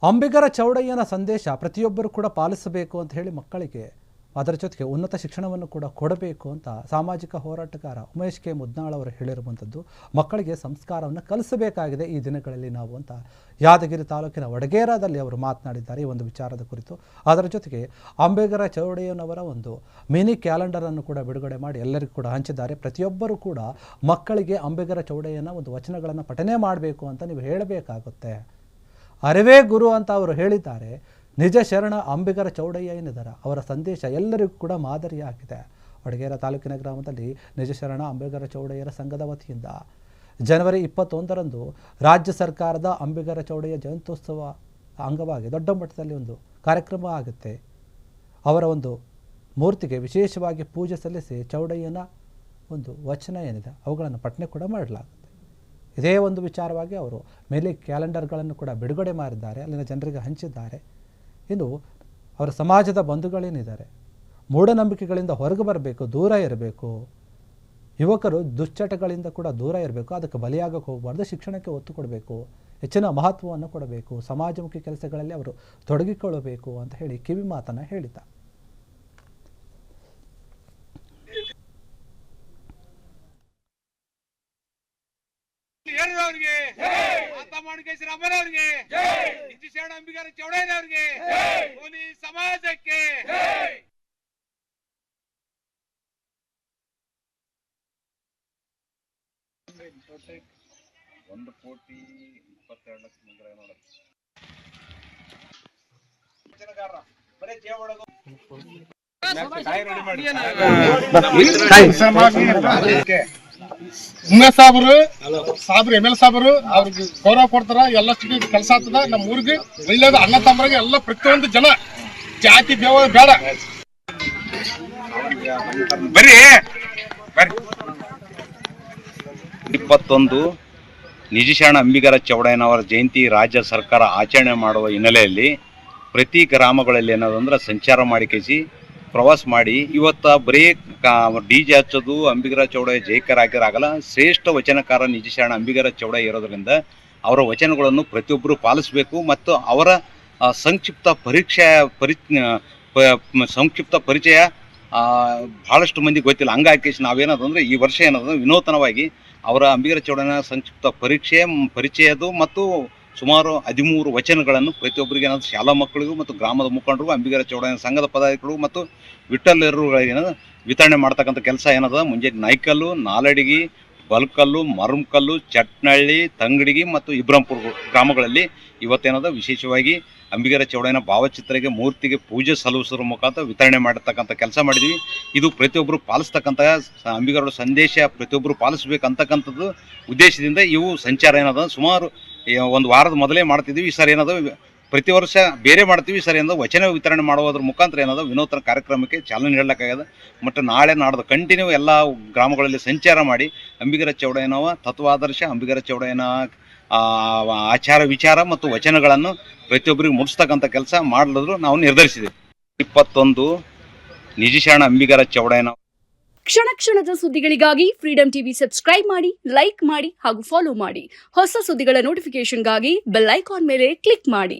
ಅಂಬಿಗರ ಚೌಡಯ್ಯನ ಸಂದೇಶ ಪ್ರತಿಯೊಬ್ಬರು ಕೂಡ ಪಾಲಿಸಬೇಕು ಅಂತ ಹೇಳಿ ಮಕ್ಕಳಿಗೆ ಅದರ ಜೊತೆಗೆ ಉನ್ನತ ಶಿಕ್ಷಣವನ್ನು ಕೂಡ ಕೊಡಬೇಕು ಅಂತ ಸಾಮಾಜಿಕ ಹೋರಾಟಗಾರ ಉಮೇಶ್ ಕೆ ಮುದ್ನಾಳ್ ಅವರು ಹೇಳಿರುವಂಥದ್ದು. ಮಕ್ಕಳಿಗೆ ಸಂಸ್ಕಾರವನ್ನು ಕಲಿಸಬೇಕಾಗಿದೆ ಈ ದಿನಗಳಲ್ಲಿ ನಾವು ಅಂತ ಯಾದಗಿರಿ ತಾಲೂಕಿನ ವಡಗೇರಾದಲ್ಲಿ ಅವರು ಮಾತನಾಡಿದ್ದಾರೆ ಈ ಒಂದು ವಿಚಾರದ ಕುರಿತು. ಅದರ ಜೊತೆಗೆ ಅಂಬಿಗರ ಚೌಡಯ್ಯನವರ ಒಂದು ಮಿನಿ ಕ್ಯಾಲೆಂಡರನ್ನು ಕೂಡ ಬಿಡುಗಡೆ ಮಾಡಿ ಎಲ್ಲರಿಗೂ ಕೂಡ ಹಂಚಿದ್ದಾರೆ. ಪ್ರತಿಯೊಬ್ಬರು ಕೂಡ ಮಕ್ಕಳಿಗೆ ಅಂಬಿಗರ ಚೌಡಯ್ಯನ ಒಂದು ವಚನಗಳನ್ನು ಪಠನೆ ಮಾಡಬೇಕು ಅಂತ ನೀವು ಹೇಳಬೇಕಾಗುತ್ತೆ. ಅರಿವೇ ಗುರು ಅಂತ ಅವರು ಹೇಳಿದ್ದಾರೆ. ನಿಜ ಶರಣ ಅಂಬಿಗರ ಚೌಡಯ್ಯ ಏನಿದ್ದಾರೆ ಅವರ ಸಂದೇಶ ಎಲ್ಲರಿಗೂ ಕೂಡ ಮಾದರಿಯಾಗಿದೆ. ವಡಗೇರ ತಾಲೂಕಿನ ಗ್ರಾಮದಲ್ಲಿ ನಿಜ ಶರಣ ಅಂಬಿಗರ ಚೌಡಯ್ಯರ ಸಂಘದ ವತಿಯಿಂದ ಜನವರಿ 21ರಂದು ರಾಜ್ಯ ಸರ್ಕಾರದ ಅಂಬಿಗರ ಚೌಡಯ್ಯ ಜಯಂತ್ಯೋತ್ಸವ ಅಂಗವಾಗಿ ದೊಡ್ಡ ಮಟ್ಟದಲ್ಲಿ ಒಂದು ಕಾರ್ಯಕ್ರಮ ಆಗುತ್ತೆ. ಅವರ ಒಂದು ಮೂರ್ತಿಗೆ ವಿಶೇಷವಾಗಿ ಪೂಜೆ ಸಲ್ಲಿಸಿ ಚೌಡಯ್ಯನ ಒಂದು ವಚನ ಏನಿದೆ ಅವುಗಳನ್ನು ಪಠನೆ ಕೂಡ ಮಾಡಲಾಗುತ್ತೆ. ಇದೇ ಒಂದು ವಿಚಾರವಾಗಿ ಅವರು ಮೇಲೆ ಕ್ಯಾಲೆಂಡರ್ಗಳನ್ನು ಕೂಡ ಬಿಡುಗಡೆ ಮಾಡಿದ್ದಾರೆ, ಅಲ್ಲಿನ ಜನರಿಗೆ ಹಂಚಿದ್ದಾರೆ. ಇನ್ನು ಅವರ ಸಮಾಜದ ಬಂಧುಗಳೇನಿದ್ದಾರೆ ಮೂಢನಂಬಿಕೆಗಳಿಂದ ಹೊರಗೆ ಬರಬೇಕು, ದೂರ ಇರಬೇಕು. ಯುವಕರು ದುಶ್ಚಟಗಳಿಂದ ಕೂಡ ದೂರ ಇರಬೇಕು, ಅದಕ್ಕೆ ಬಲಿಯಾಗಕ್ಕೆ ಹೋಗಬಾರ್ದು. ಶಿಕ್ಷಣಕ್ಕೆ ಒತ್ತು ಕೊಡಬೇಕು, ಹೆಚ್ಚಿನ ಮಹತ್ವವನ್ನು ಕೊಡಬೇಕು, ಸಮಾಜಮುಖಿ ಕೆಲಸಗಳಲ್ಲಿ ಅವರು ತೊಡಗಿಕೊಳ್ಳಬೇಕು ಅಂತ ಹೇಳಿ ಕಿವಿ ಮಾತನ್ನು ಹೇಳಿದ್ದಾರೆ. ಅಂಬಿಗರ ಚೌಡಯ್ಯನವರಿಗೆ ಸಮಾಜಕ್ಕೆ ಉಮೇಶ್ ಸಾಬ್ರು ಎಮ್ ಎಲ್ ಸಾಬ್ರು ಅವ್ರಿಗೆ ಗೌರವ ಕೊಡ್ತಾರ. ಎಲ್ಲಷ್ಟು ಕೆಲಸ ಆಗ್ತದ. ನಮ್ಮ ಊರಿಗೆ ಒಳ್ಳೇದು ಅಣ್ಣ ತಮ್ಮರಿಗೆ ಎಲ್ಲ ಪ್ರತಿಯೊಂದು ಜನ ಜಾತಿ ಬೇಡ. ಬರ್ರಿ 21 ನಿಜಶರಣ ಅಂಬಿಗರ ಚೌಡಯ್ಯನವರ ಜಯಂತಿ ರಾಜ್ಯ ಸರ್ಕಾರ ಆಚರಣೆ ಮಾಡುವ ಹಿನ್ನೆಲೆಯಲ್ಲಿ ಪ್ರತಿ ಗ್ರಾಮಗಳಲ್ಲಿ ಏನದಂದ್ರೆ ಸಂಚಾರ ಮಾಡಿ ಪ್ರವಾಸ ಮಾಡಿ ಇವತ್ತು ಬರೀ ಡಿಜೆ ಹಚ್ಚೋದು ಅಂಬಿಗರ ಚೌಡಯ್ಯ ಜಯಕರ ಆಗಿರಾಗಲ್ಲ. ಶ್ರೇಷ್ಠ ವಚನಕಾರ ನಿಜಶರಣ ಅಂಬಿಗರ ಚೌಡಯ್ಯ ಇರೋದ್ರಿಂದ ಅವರ ವಚನಗಳನ್ನು ಪ್ರತಿಯೊಬ್ಬರು ಪಾಲಿಸಬೇಕು ಮತ್ತು ಅವರ ಸಂಕ್ಷಿಪ್ತ ಪರಿಚಯ ಬಹಳಷ್ಟು ಮಂದಿ ಗೊತ್ತಿಲ್ಲ. ಹಂಗಾಗಿ ನಾವೇನದಂದ್ರೆ ಈ ವರ್ಷ ಏನದಂದ್ರೆ ವಿನೂತನವಾಗಿ ಅವರ ಅಂಬಿಗರ ಚೌಡಯ್ಯನ ಸಂಕ್ಷಿಪ್ತ ಪರಿಚಯದು ಮತ್ತು ಸುಮಾರು 13 ವಚನಗಳನ್ನು ಪ್ರತಿಯೊಬ್ಬರಿಗೆ ಏನಾದ್ರು ಶಾಲಾ ಮಕ್ಕಳಿಗೂ ಮತ್ತು ಗ್ರಾಮದ ಮುಖಂಡರಿಗೂ ಅಂಬಿಗರ ಚೌಡಯ್ಯನ ಸಂಘದ ಪದಾಧಿಕಾರಿಗಳು ಮತ್ತು ವಿಠಲರಿಗೆ ವಿತರಣೆ ಮಾಡ್ತಕ್ಕಂಥ ಕೆಲಸ ಏನದ ಮುಂಜಾನೆ ನಾಯ್ಕಲ್ಲು, ನಾಲಡಿಗಿ, ಬಲ್ಕಲ್ಲು, ಮರಮ್ಕಲ್ಲು, ಚಟ್ನಳ್ಳಿ, ತಂಗಡಿಗಿ ಮತ್ತು ಇಬ್ರಾಂಪುರ ಗ್ರಾಮಗಳಲ್ಲಿ ಇವತ್ತೇನದ ವಿಶೇಷವಾಗಿ ಅಂಬಿಗರ ಚೌಡಯ್ಯನ ಭಾವಚಿತ್ರಕ್ಕೆ ಮೂರ್ತಿಗೆ ಪೂಜೆ ಸಲ್ಲಿಸೋದ್ರ ಮುಖಾಂತರ ವಿತರಣೆ ಮಾಡತಕ್ಕಂಥ ಕೆಲಸ ಮಾಡಿದ್ವಿ. ಇದು ಪ್ರತಿಯೊಬ್ಬರು ಪಾಲಿಸ್ತಕ್ಕಂಥ ಅಂಬಿಗರ ಸಂದೇಶ ಪ್ರತಿಯೊಬ್ಬರು ಪಾಲಿಸಬೇಕಂತಕ್ಕಂಥದ್ದು ಉದ್ದೇಶದಿಂದ ಇವು ಸಂಚಾರ ಏನದ ಸುಮಾರು ಒಂದು ವಾರದ ಮೊದಲೇ ಮಾಡ್ತಿದ್ವಿ. ಈ ಸರಿ ಏನದ ಪ್ರತಿ ವರ್ಷ ಬೇರೆ ಮಾಡ್ತೀವಿ. ಈ ಸರಿ ಏನದ ವಚನ ವಿತರಣೆ ಮಾಡುವುದ್ರ ಮುಖಾಂತರ ಏನದ ವಿನೂತನ ಕಾರ್ಯಕ್ರಮಕ್ಕೆ ಚಾಲನೆ ನೀಡಲಾಗಿದೆ. ಮತ್ತು ನಾಳೆ ನಾಡ್ದು ಕಂಟಿನ್ಯೂ ಎಲ್ಲ ಗ್ರಾಮಗಳಲ್ಲಿ ಸಂಚಾರ ಮಾಡಿ ಅಂಬಿಗರ ಚೌಡಯ್ಯನವ ತತ್ವಾದರ್ಶ, ಅಂಬಿಗರ ಚೌಡಯ್ಯನ ಆಚಾರ ವಿಚಾರ ಮತ್ತು ವಚನಗಳನ್ನು ಪ್ರತಿಯೊಬ್ಬರಿಗೆ ಮುಟ್ಟಿಸ್ತಕ್ಕಂಥ ಕೆಲಸ ಮಾಡಲು ನಾವು ನಿರ್ಧರಿಸಿದ್ದೇವೆ. 21 ನಿಜಶರಣ ಅಂಬಿಗರ ಚೌಡಯ್ಯನ ಕ್ಷಣ ಕ್ಷಣದ ಸುದ್ದಿಗಳಿಗಾಗಿ ಫ್ರೀಡಂ ಟಿವಿ ಸಬ್ಸ್ಕ್ರೈಬ್ ಮಾಡಿ, ಲೈಕ್ ಮಾಡಿ ಹಾಗೂ ಫಾಲೋ ಮಾಡಿ. ಹೊಸ ಸುದ್ದಿಗಳ ನೋಟಿಫಿಕೇಶನ್ಗಾಗಿ ಬೆಲ್ ಐಕಾನ್ ಮೇಲೆ ಕ್ಲಿಕ್ ಮಾಡಿ.